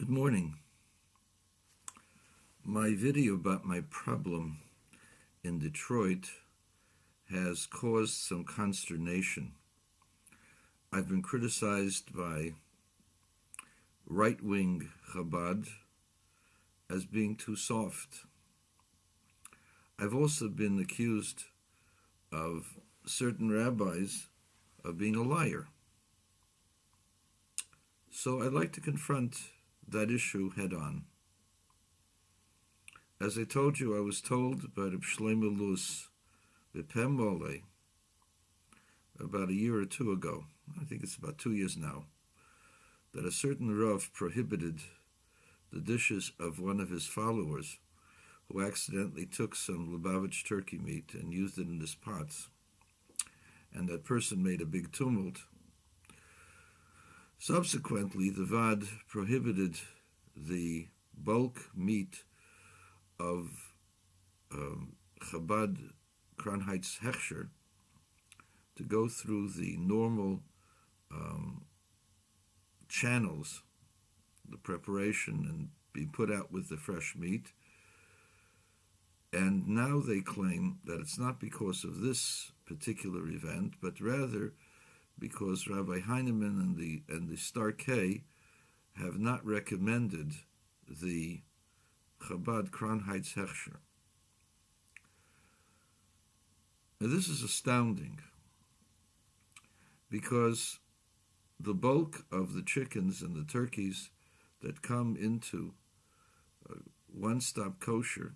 Good morning. My video about my problem in Detroit has caused some consternation. I've been criticized by right-wing Chabad as being too soft. I've also been accused of certain rabbis of being a liar. So I'd like to confront that issue head-on. As I told you, I was told by Reb Shlomo Luz B'Pem Mole about a year or two ago, I think it's about 2 years now, that a certain Rav prohibited the dishes of one of his followers who accidentally took some Lubavitch turkey meat and used it in his pots. And that person made a big tumult. Subsequently, the Vad prohibited the bulk meat of Chabad Kranheits Hechsher to go through the normal channels, the preparation, and be put out with the fresh meat. And now they claim that it's not because of this particular event, but rather because Rabbi Heinemann and the Star K have not recommended the Chabad Kranheits Hechsher. Now this is astounding because the bulk of the chickens and the turkeys that come into One-Stop Kosher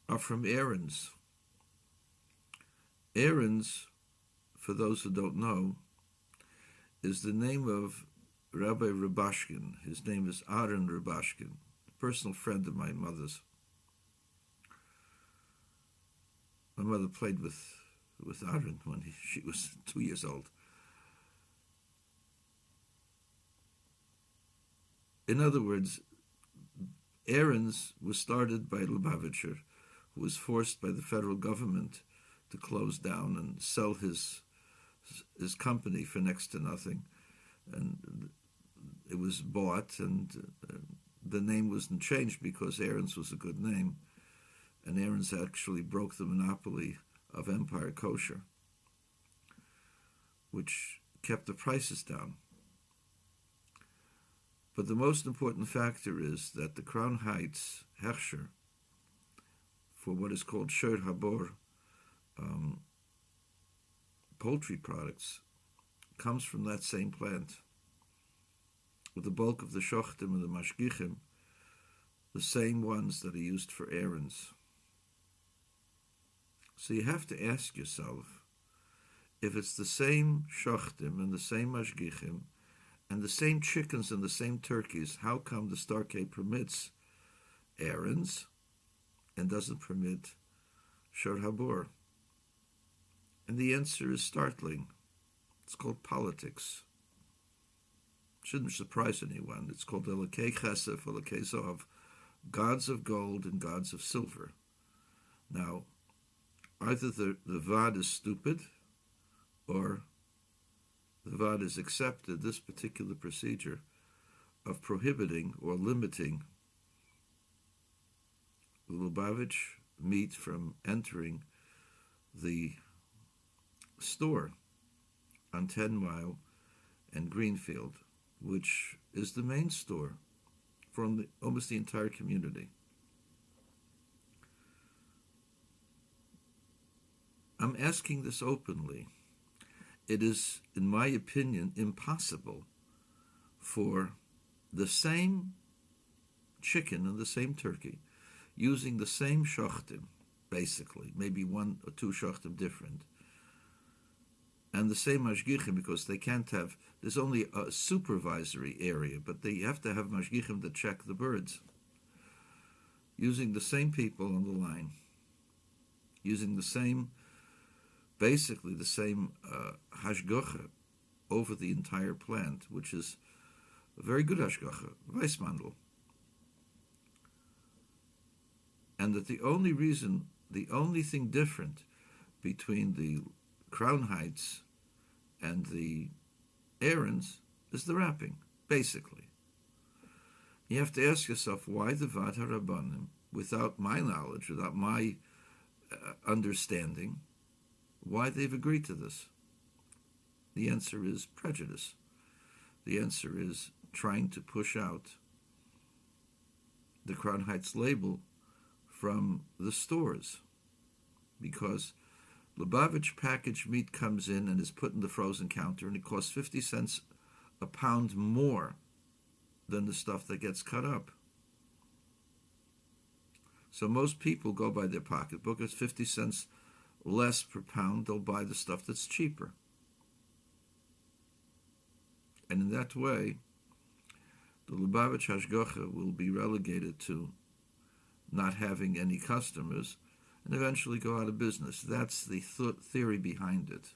are from Aaron's. Aaron's, for those who don't know, is the name of Rabbi Rubashkin. His name is Aaron Rubashkin, a personal friend of my mother's. My mother played with Aaron when she was 2 years old. In other words, Aaron's was started by Lubavitcher, who was forced by the federal government to close down and sell his company for next to nothing, and it was bought, and the name wasn't changed because Aaron's was a good name, and Aaron's actually broke the monopoly of Empire Kosher, which kept the prices down. But the most important factor is that the Crown Heights Hechsher, for what is called Sher Habor, poultry products, comes from that same plant, with the bulk of the shochtim and the mashgichim, the same ones that are used for Aaron's. So you have to ask yourself, if it's the same shochtim and the same mashgichim and the same chickens and the same turkeys, how come the Star K permits Aaron's and doesn't permit Sher Habor? And the answer is startling. It's called politics. Shouldn't surprise anyone. It's called Elokei Chesef, Elokei Zohav, gods of gold and gods of silver. Now, either the Vad is stupid, or the Vad has accepted this particular procedure of prohibiting or limiting Lubavitch meat from entering the store on 10 Mile and Greenfield, which is the main store for almost the entire community. I'm asking this openly. It is, in my opinion, impossible for the same chicken and the same turkey, using the same shochtim, basically, maybe one or two shochtim different, and the same mashgichim, because they can't have, there's only a supervisory area, but they have to have mashgichim to check the birds, using the same people on the line, using the same, basically the same hashgacha over the entire plant, which is a very good hashgacha, Weissmandel. And that the only thing different between the Crown and the Aaron's is the wrapping, basically. You have to ask yourself why the Vad HaRabbanim, without my knowledge, without my understanding, why they've agreed to this. The answer is prejudice. The answer is trying to push out the Crown Heights label from the stores, because Lubavitch packaged meat comes in and is put in the frozen counter, and it costs 50 cents a pound more than the stuff that gets cut up. So most people go by their pocketbook. It's 50 cents less per pound. They'll buy the stuff that's cheaper. And in that way, the Lubavitch Hashgacha will be relegated to not having any customers and eventually go out of business. That's the theory behind it.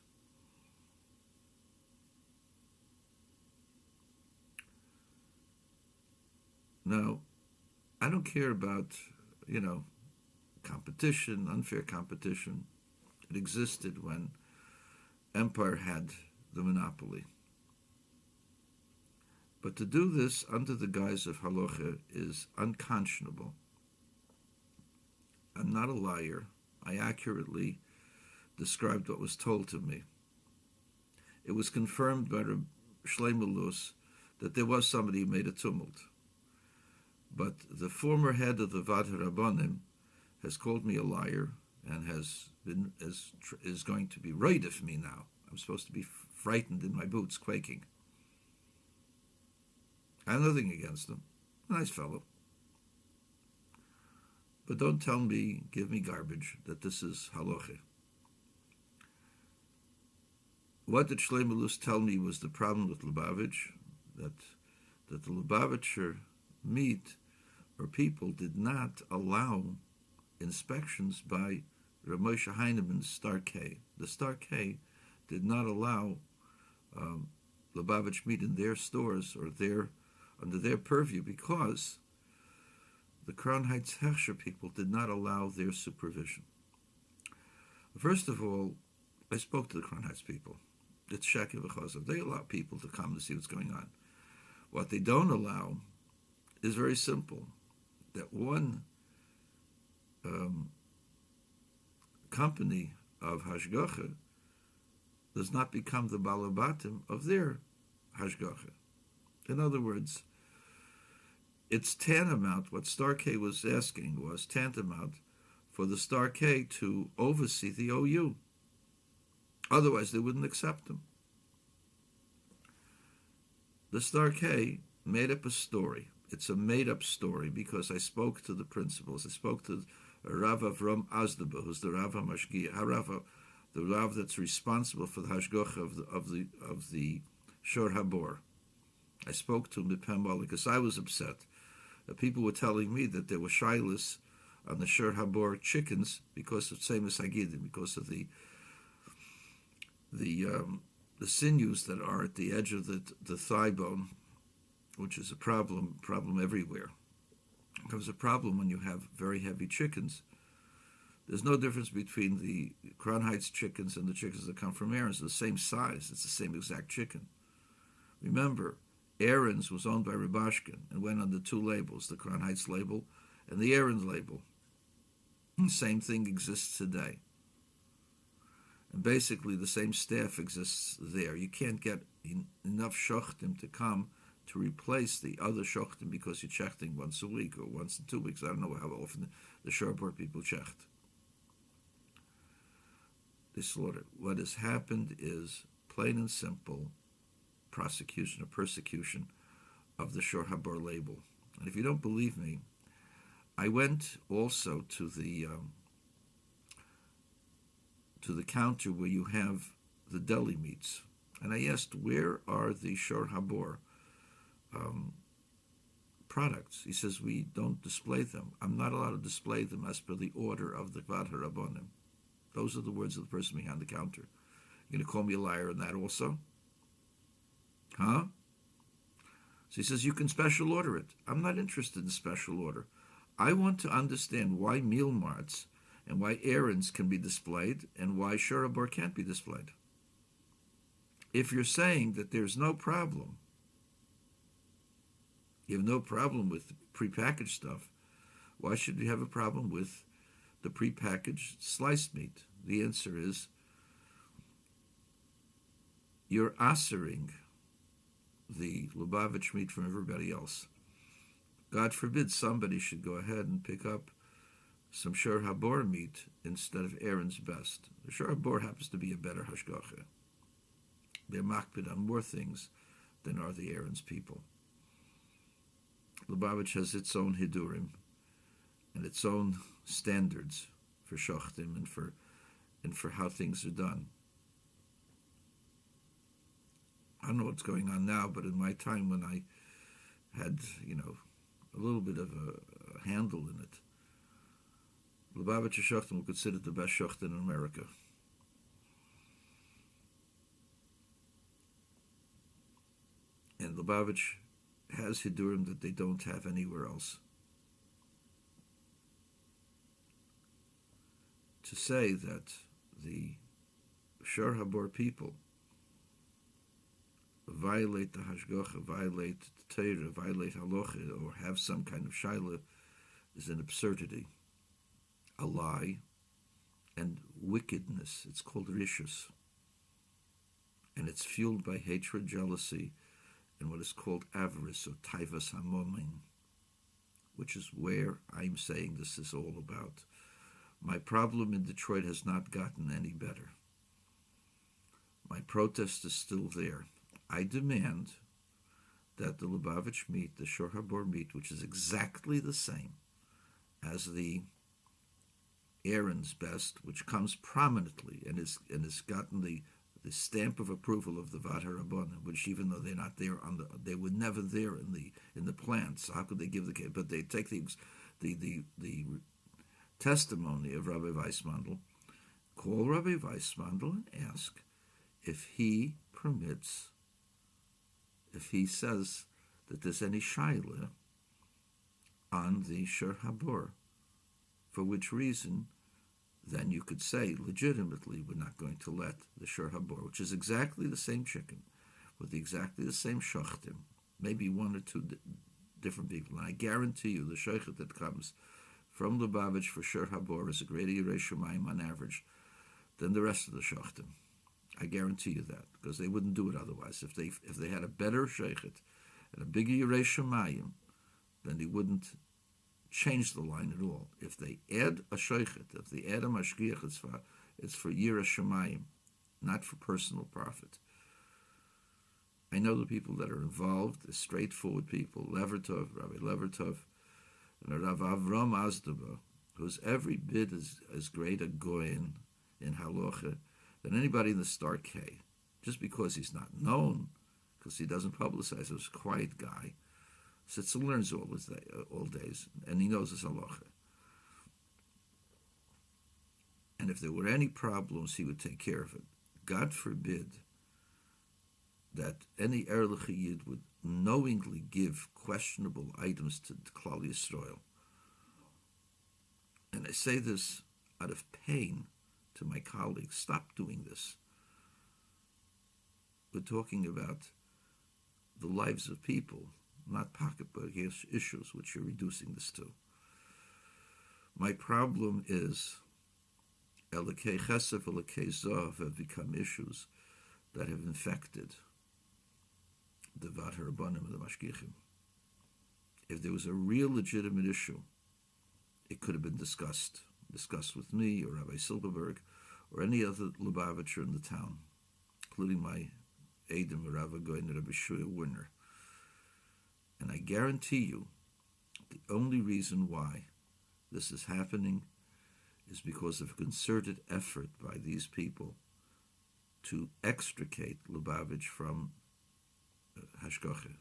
Now, I don't care about, competition, unfair competition. It existed when Empire had the monopoly. But to do this under the guise of halacha is unconscionable. I'm not a liar. I accurately described what was told to me. It was confirmed by Reb Shlomo Luz that there was somebody who made a tumult. But the former head of the Vad HaRabbanim has called me a liar and is going to be right of me now. I'm supposed to be frightened in my boots, quaking. I have nothing against him. Nice fellow. But don't tell me, give me garbage, that this is halacha. What did Shlomo Luz tell me was the problem with Lubavitch? That the Lubavitcher meat or people did not allow inspections by Rav Moshe Heinemann's Star K. The Star K did not allow Lubavitch meat in their stores or under their purview because the Crown Heights Hechsher people did not allow their supervision. First of all, I spoke to the Crown Heights people. It's Shaki v'Chazov. They allow people to come to see what's going on. What they don't allow is very simple. That one company of Hashgacha does not become the balabatim of their Hashgacha. In other words, it's tantamount, what Star K was asking was tantamount for the Star K to oversee the OU. Otherwise, they wouldn't accept them. The Star K made up a story. It's a made-up story because I spoke to the principals. I spoke to Rav Avram Azdaba, who's the Rav HaMashgiach, the Rav that's responsible for the Hashgacha of the Shor Habor. I spoke to him because I was upset. People were telling me that there were shilas on the Shor Habor chickens because of Tzemes Hagidim, because of the sinews that are at the edge of the thigh bone, which is a problem everywhere. It becomes a problem when you have very heavy chickens. There's no difference between the Crown Heights chickens and the chickens that come from Aaron's. They're the same size. It's the same exact chicken. Remember, Aaron's was owned by Ribashkin and went under two labels, the Crown Heights label and the Aaron's label. The same thing exists today. And basically the same staff exists there. You can't get enough shochtim to come to replace the other shochtim because you're chechting once a week or once in 2 weeks. I don't know how often the Sharport people checht. They slaughter. What has happened is plain and simple prosecution or persecution of the Shor Habor label. And if you don't believe me, I went also to the counter where you have the deli meats, and I asked, where are the Shor Habor products? He says, we don't display them. I'm not allowed to display them as per the order of the Vad HaRabbanim. Those are the words of the person behind the counter. You're going to call me a liar on that also? Huh? So he says, you can special order it. I'm not interested in special order. I want to understand why meal marts and why Aaron's can be displayed and why Shor Habor can't be displayed. If you're saying that there's no problem You have no problem with prepackaged stuff. Why should you have a problem with the prepackaged sliced meat? The answer is you're assering the Lubavitch meat from everybody else. God forbid somebody should go ahead and pick up some Shor Habor meat instead of Aaron's best. The Shor Habor happens to be a better hashgacha. They're makpid on more things than are the Aaron's people. Lubavitch has its own hidurim and its own standards for shachtim and for how things are done. I don't know what's going on now, but in my time when I had, a little bit of a handle in it, Lubavitcher shachtim were considered the best shachtim in America. And Lubavitch has hidurim that they don't have anywhere else. To say that the Shor Habor people violate the hashgacha, violate the Torah, violate halacha, or have some kind of shaila is an absurdity, a lie, and wickedness. It's called rishus, and it's fueled by hatred, jealousy, and what is called avarice or taivas hamomin, which is where I'm saying this is all about. My problem in Detroit has not gotten any better. My protest is still there. I demand that the Lubavitch meat, the Shor Habor meat, which is exactly the same as the Aaron's best, which comes prominently and has gotten the stamp of approval of the Vat HaRabbanim, which even though they're not there they were never there in the plant. So how could they give the case? But they take the testimony of Rabbi Weissmandel, call Rabbi Weissmandel and ask if he permits, if he says that there's any shaila on the Shor Habor, for which reason then you could say legitimately we're not going to let the Shor Habor, which is exactly the same chicken with exactly the same shachtim, maybe one or two different people. And I guarantee you the shochet that comes from Lubavitch for Shor Habor is a greater Yirei Shamayim on average than the rest of the shachtim. I guarantee you that, because they wouldn't do it otherwise. If they had a better shochet and a bigger Yirei Shamayim, then they wouldn't change the line at all. If they add a shochet, if they add a mashgiach, it's for Yirei Shamayim, not for personal profit. I know the people that are involved, the straightforward people, Levertov, Rabbi Levertov, and Rav Avram Azdaba, who's every bit as great a goyin in halacha than anybody in the Star K, just because he's not known, because he doesn't publicize. He's a quiet guy, sits and learns all days, and he knows his halacha. And if there were any problems, he would take care of it. God forbid that any Erlich Yid would knowingly give questionable items to Klal Yisrael. And I say this out of pain to my colleagues. Stop doing this. We're talking about the lives of people, not pocketbook issues, which you're reducing this to. My problem is Elokei Chesed, Elokei Zav have become issues that have infected the Vat HaRabbanim and the Mashgichim. If there was a real legitimate issue, it could have been discussed with me or Rabbi Silberberg or any other Lubavitcher in the town, including my Eidim, Rabbi Goyen, Rabbi Shuya Werner. And I guarantee you, the only reason why this is happening is because of a concerted effort by these people to extricate Lubavitch from Hashgacha.